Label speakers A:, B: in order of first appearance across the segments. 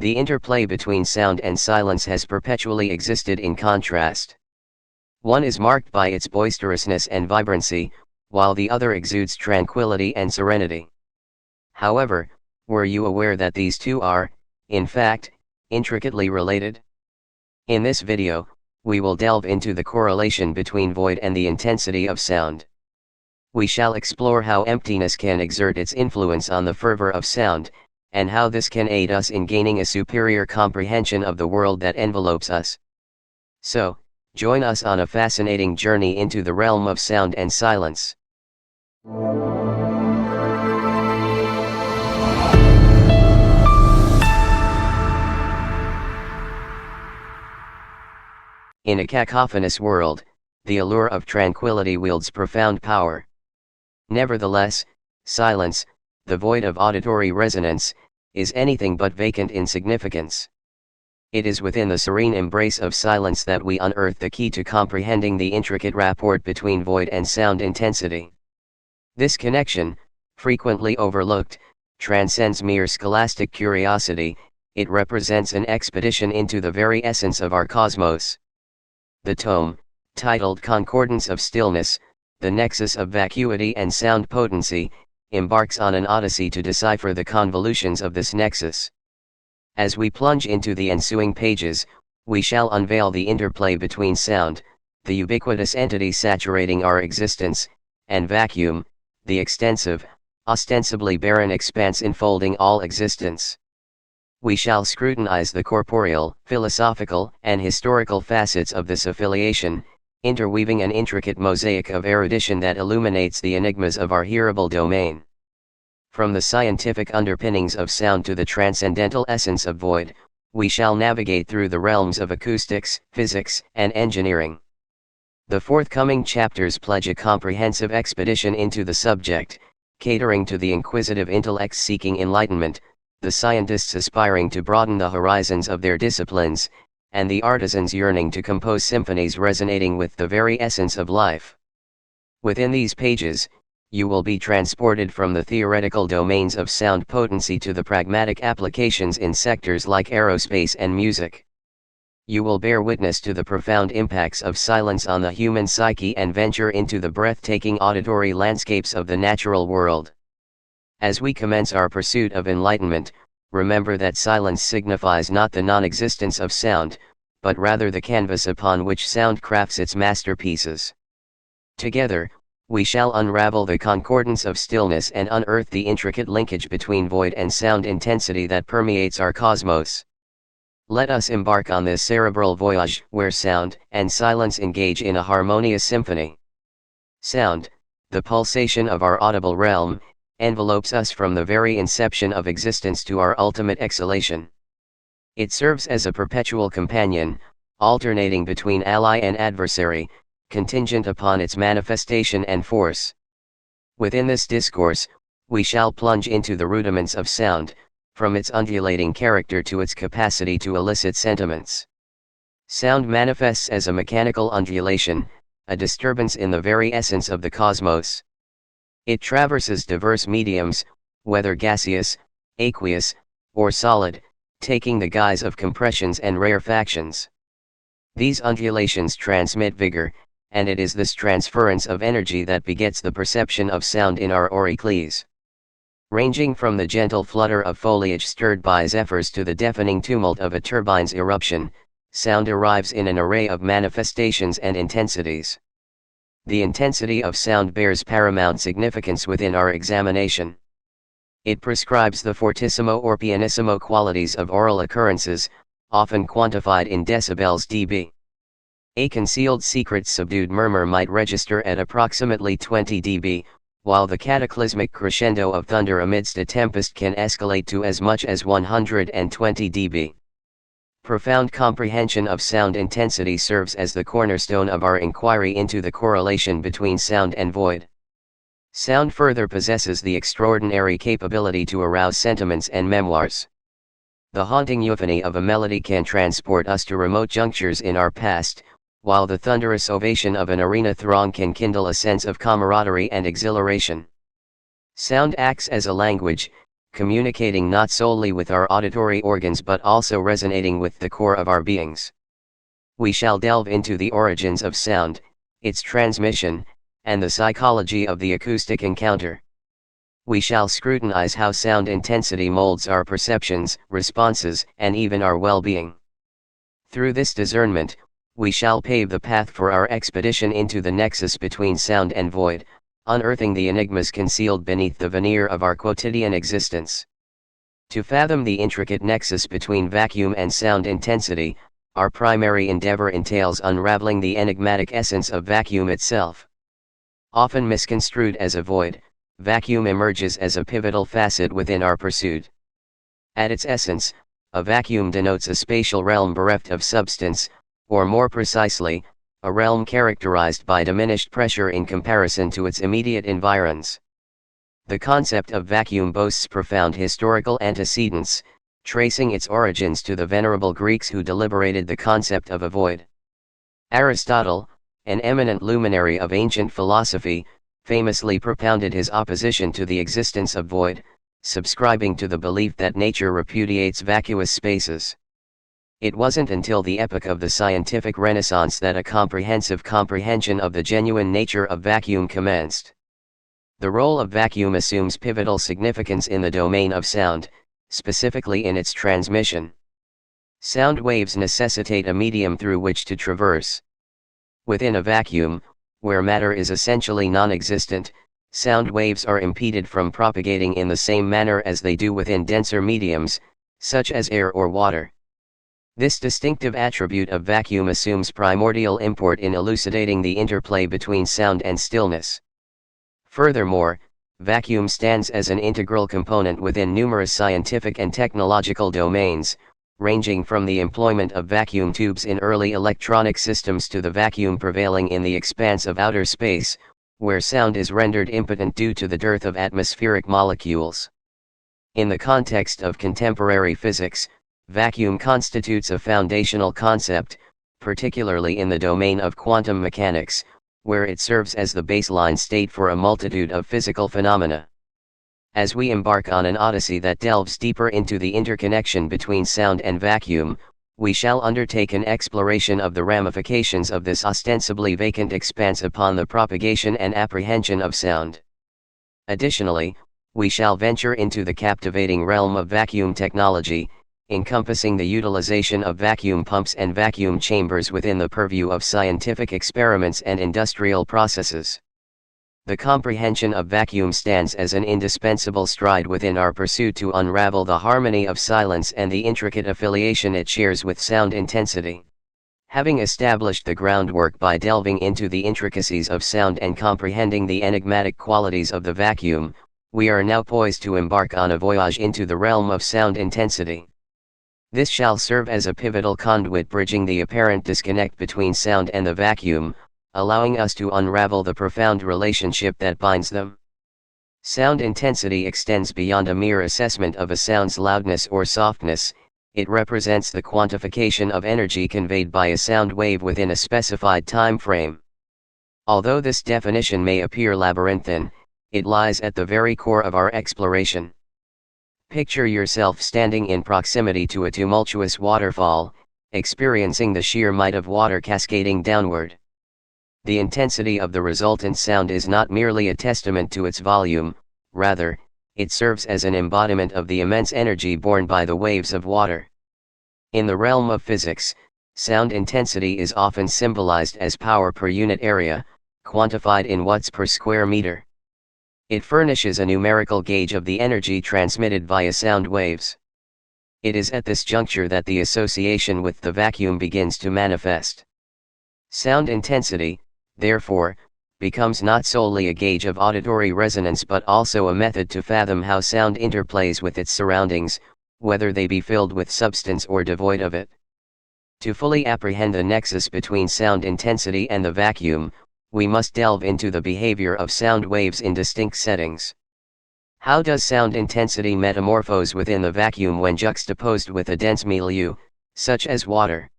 A: The interplay between sound and silence has perpetually existed in contrast. One is marked by its boisterousness and vibrancy, while the other exudes tranquility and serenity. However, were you aware that these two are, in fact, intricately related? In this video, we will delve into the correlation between void and the intensity of sound. We shall explore how emptiness can exert its influence on the fervor of sound, and how this can aid us in gaining a superior comprehension of the world that envelopes us. So, join us on a fascinating journey into the realm of sound and silence. In a cacophonous world, the allure of tranquility wields profound power. Nevertheless, silence, the void of auditory resonance, is anything but vacant in significance. It is within the serene embrace of silence that we unearth the key to comprehending the intricate rapport between void and sound intensity. This connection, frequently overlooked, transcends mere scholastic curiosity. It represents an expedition into the very essence of our cosmos. The tome, titled Concordance of Stillness, the Nexus of Vacuity and Sound Potency, embarks on an odyssey to decipher the convolutions of this nexus. As we plunge into the ensuing pages, we shall unveil the interplay between sound, the ubiquitous entity saturating our existence, and vacuum, the extensive, ostensibly barren expanse enfolding all existence. We shall scrutinize the corporeal, philosophical, and historical facets of this affiliation, interweaving an intricate mosaic of erudition that illuminates the enigmas of our hearable domain. From the scientific underpinnings of sound to the transcendental essence of void, we shall navigate through the realms of acoustics, physics, and engineering. The forthcoming chapters pledge a comprehensive expedition into the subject, catering to the inquisitive intellects seeking enlightenment, the scientists aspiring to broaden the horizons of their disciplines, and the artisans yearning to compose symphonies resonating with the very essence of life. Within these pages, you will be transported from the theoretical domains of sound potency to the pragmatic applications in sectors like aerospace and music. You will bear witness to the profound impacts of silence on the human psyche and venture into the breathtaking auditory landscapes of the natural world. As we commence our pursuit of enlightenment, remember that silence signifies not the non-existence of sound, but rather the canvas upon which sound crafts its masterpieces. Together, we shall unravel the concordance of stillness and unearth the intricate linkage between void and sound intensity that permeates our cosmos. Let us embark on this cerebral voyage where sound and silence engage in a harmonious symphony. Sound, the pulsation of our audible realm, envelopes us from the very inception of existence to our ultimate exhalation. It serves as a perpetual companion, alternating between ally and adversary, contingent upon its manifestation and force. Within this discourse, we shall plunge into the rudiments of sound, from its undulating character to its capacity to elicit sentiments. Sound manifests as a mechanical undulation, a disturbance in the very essence of the cosmos. It traverses diverse mediums, whether gaseous, aqueous, or solid, taking the guise of compressions and rarefactions. These undulations transmit vigor, and it is this transference of energy that begets the perception of sound in our auricles. Ranging from the gentle flutter of foliage stirred by zephyrs to the deafening tumult of a turbine's eruption, sound arrives in an array of manifestations and intensities. The intensity of sound bears paramount significance within our examination. It prescribes the fortissimo or pianissimo qualities of aural occurrences, often quantified in decibels dB. A concealed secret subdued murmur might register at approximately 20 dB, while the cataclysmic crescendo of thunder amidst a tempest can escalate to as much as 120 dB. Profound comprehension of sound intensity serves as the cornerstone of our inquiry into the correlation between sound and void. Sound further possesses the extraordinary capability to arouse sentiments and memoirs. The haunting euphony of a melody can transport us to remote junctures in our past, while the thunderous ovation of an arena throng can kindle a sense of camaraderie and exhilaration. Sound acts as a language, communicating not solely with our auditory organs but also resonating with the core of our beings. We shall delve into the origins of sound, its transmission, and the psychology of the acoustic encounter. We shall scrutinize how sound intensity molds our perceptions, responses, and even our well-being. Through this discernment, we shall pave the path for our expedition into the nexus between sound and void, unearthing the enigmas concealed beneath the veneer of our quotidian existence. To fathom the intricate nexus between vacuum and sound intensity, our primary endeavor entails unraveling the enigmatic essence of vacuum itself. Often misconstrued as a void, vacuum emerges as a pivotal facet within our pursuit. At its essence, a vacuum denotes a spatial realm bereft of substance, or more precisely, a realm characterized by diminished pressure in comparison to its immediate environs. The concept of vacuum boasts profound historical antecedents, tracing its origins to the venerable Greeks who deliberated the concept of a void. Aristotle, an eminent luminary of ancient philosophy, famously propounded his opposition to the existence of void, subscribing to the belief that nature repudiates vacuous spaces. It wasn't until the epoch of the scientific Renaissance that a comprehensive comprehension of the genuine nature of vacuum commenced. The role of vacuum assumes pivotal significance in the domain of sound, specifically in its transmission. Sound waves necessitate a medium through which to traverse. Within a vacuum, where matter is essentially non-existent, sound waves are impeded from propagating in the same manner as they do within denser mediums, such as air or water. This distinctive attribute of vacuum assumes primordial import in elucidating the interplay between sound and stillness. Furthermore, vacuum stands as an integral component within numerous scientific and technological domains, ranging from the employment of vacuum tubes in early electronic systems to the vacuum prevailing in the expanse of outer space, where sound is rendered impotent due to the dearth of atmospheric molecules. In the context of contemporary physics, vacuum constitutes a foundational concept, particularly in the domain of quantum mechanics, where it serves as the baseline state for a multitude of physical phenomena. As we embark on an odyssey that delves deeper into the interconnection between sound and vacuum, we shall undertake an exploration of the ramifications of this ostensibly vacant expanse upon the propagation and apprehension of sound. Additionally, we shall venture into the captivating realm of vacuum technology, encompassing the utilization of vacuum pumps and vacuum chambers within the purview of scientific experiments and industrial processes. The comprehension of vacuum stands as an indispensable stride within our pursuit to unravel the harmony of silence and the intricate affiliation it shares with sound intensity. Having established the groundwork by delving into the intricacies of sound and comprehending the enigmatic qualities of the vacuum, we are now poised to embark on a voyage into the realm of sound intensity. This shall serve as a pivotal conduit bridging the apparent disconnect between sound and the vacuum, allowing us to unravel the profound relationship that binds them. Sound intensity extends beyond a mere assessment of a sound's loudness or softness. It represents the quantification of energy conveyed by a sound wave within a specified time frame. Although this definition may appear labyrinthine, it lies at the very core of our exploration. Picture yourself standing in proximity to a tumultuous waterfall, experiencing the sheer might of water cascading downward. The intensity of the resultant sound is not merely a testament to its volume, rather, it serves as an embodiment of the immense energy borne by the waves of water. In the realm of physics, sound intensity is often symbolized as power per unit area, quantified in watts per square meter. It furnishes a numerical gauge of the energy transmitted via sound waves. It is at this juncture that the association with the vacuum begins to manifest. Sound intensity, therefore, becomes not solely a gauge of auditory resonance but also a method to fathom how sound interplays with its surroundings, whether they be filled with substance or devoid of it. To fully apprehend the nexus between sound intensity and the vacuum, we must delve into the behavior of sound waves in distinct settings. How does sound intensity metamorphose within the vacuum when juxtaposed with a dense milieu, such as water?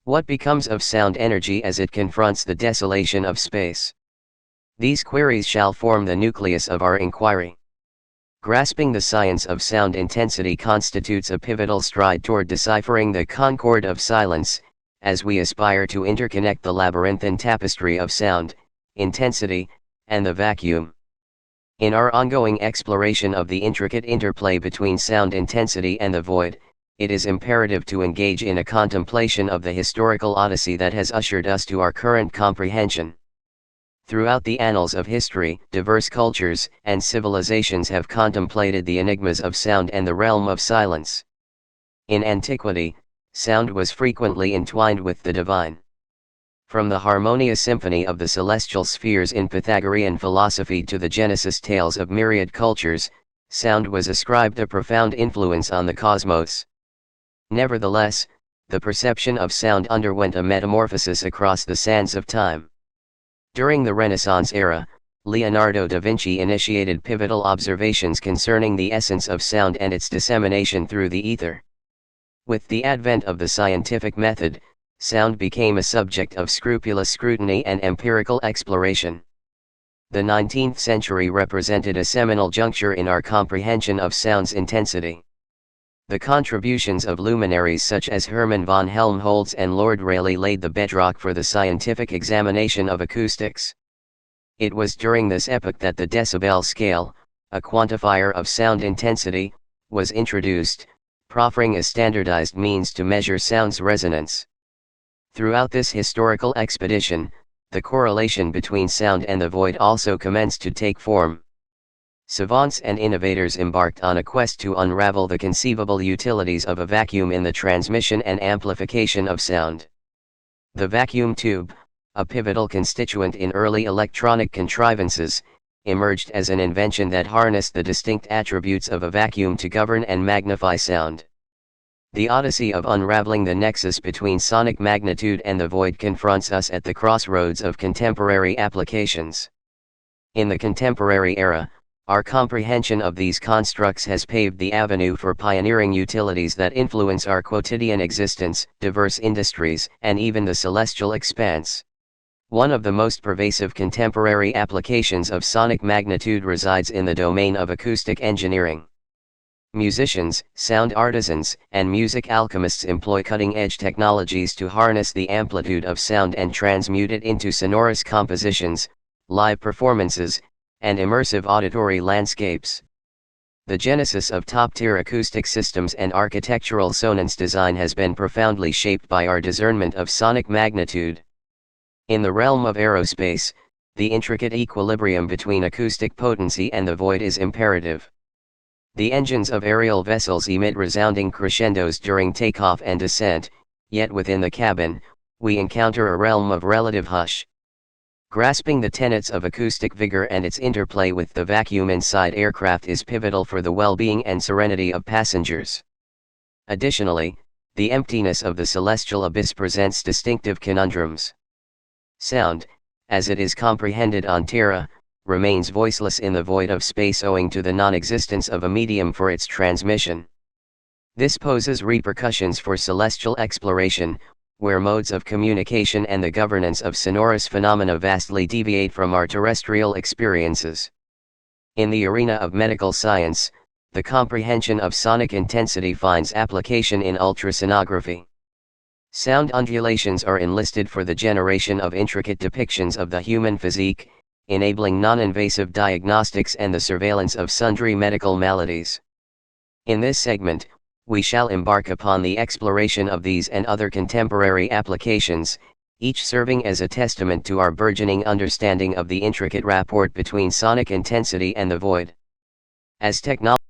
A: What becomes of sound energy as it confronts the desolation of space? These queries shall form the nucleus of our inquiry. Grasping the science of sound intensity constitutes a pivotal stride toward deciphering the concord of silence, as we aspire to interconnect the labyrinthine tapestry of sound, intensity, and the vacuum. In our ongoing exploration of the intricate interplay between sound intensity and the void, it is imperative to engage in a contemplation of the historical odyssey that has ushered us to our current comprehension. Throughout the annals of history, diverse cultures and civilizations have contemplated the enigmas of sound and the realm of silence. In antiquity, sound was frequently entwined with the divine. From the harmonious symphony of the celestial spheres in Pythagorean philosophy to the Genesis tales of myriad cultures, sound was ascribed a profound influence on the cosmos. Nevertheless, the perception of sound underwent a metamorphosis across the sands of time. During the Renaissance era, Leonardo da Vinci initiated pivotal observations concerning the essence of sound and its dissemination through the ether. With the advent of the scientific method, sound became a subject of scrupulous scrutiny and empirical exploration. The 19th century represented a seminal juncture in our comprehension of sound's intensity. The contributions of luminaries such as Hermann von Helmholtz and Lord Rayleigh laid the bedrock for the scientific examination of acoustics. It was during this epoch that the decibel scale, a quantifier of sound intensity, was introduced, proffering a standardized means to measure sound's resonance. Throughout this historical expedition, the correlation between sound and the void also commenced to take form. Savants and innovators embarked on a quest to unravel the conceivable utilities of a vacuum in the transmission and amplification of sound. The vacuum tube, a pivotal constituent in early electronic contrivances, emerged as an invention that harnessed the distinct attributes of a vacuum to govern and magnify sound. The odyssey of unraveling the nexus between sonic magnitude and the void confronts us at the crossroads of contemporary applications. In the contemporary era, our comprehension of these constructs has paved the avenue for pioneering utilities that influence our quotidian existence, diverse industries, and even the celestial expanse. One of the most pervasive contemporary applications of sonic magnitude resides in the domain of acoustic engineering. Musicians, sound artisans, and music alchemists employ cutting-edge technologies to harness the amplitude of sound and transmute it into sonorous compositions, live performances, and immersive auditory landscapes. The genesis of top-tier acoustic systems and architectural sonance design has been profoundly shaped by our discernment of sonic magnitude. In the realm of aerospace, the intricate equilibrium between acoustic potency and the void is imperative. The engines of aerial vessels emit resounding crescendos during takeoff and descent, yet within the cabin, we encounter a realm of relative hush. Grasping the tenets of acoustic vigor and its interplay with the vacuum inside aircraft is pivotal for the well-being and serenity of passengers. Additionally, the emptiness of the celestial abyss presents distinctive conundrums. Sound, as it is comprehended on Terra, remains voiceless in the void of space owing to the non-existence of a medium for its transmission. This poses repercussions for celestial exploration, where modes of communication and the governance of sonorous phenomena vastly deviate from our terrestrial experiences. In the arena of medical science, the comprehension of sonic intensity finds application in ultrasonography. Sound undulations are enlisted for the generation of intricate depictions of the human physique, enabling non-invasive diagnostics and the surveillance of sundry medical maladies. In this segment, we shall embark upon the exploration of these and other contemporary applications, each serving as a testament to our burgeoning understanding of the intricate rapport between sonic intensity and the void. As technology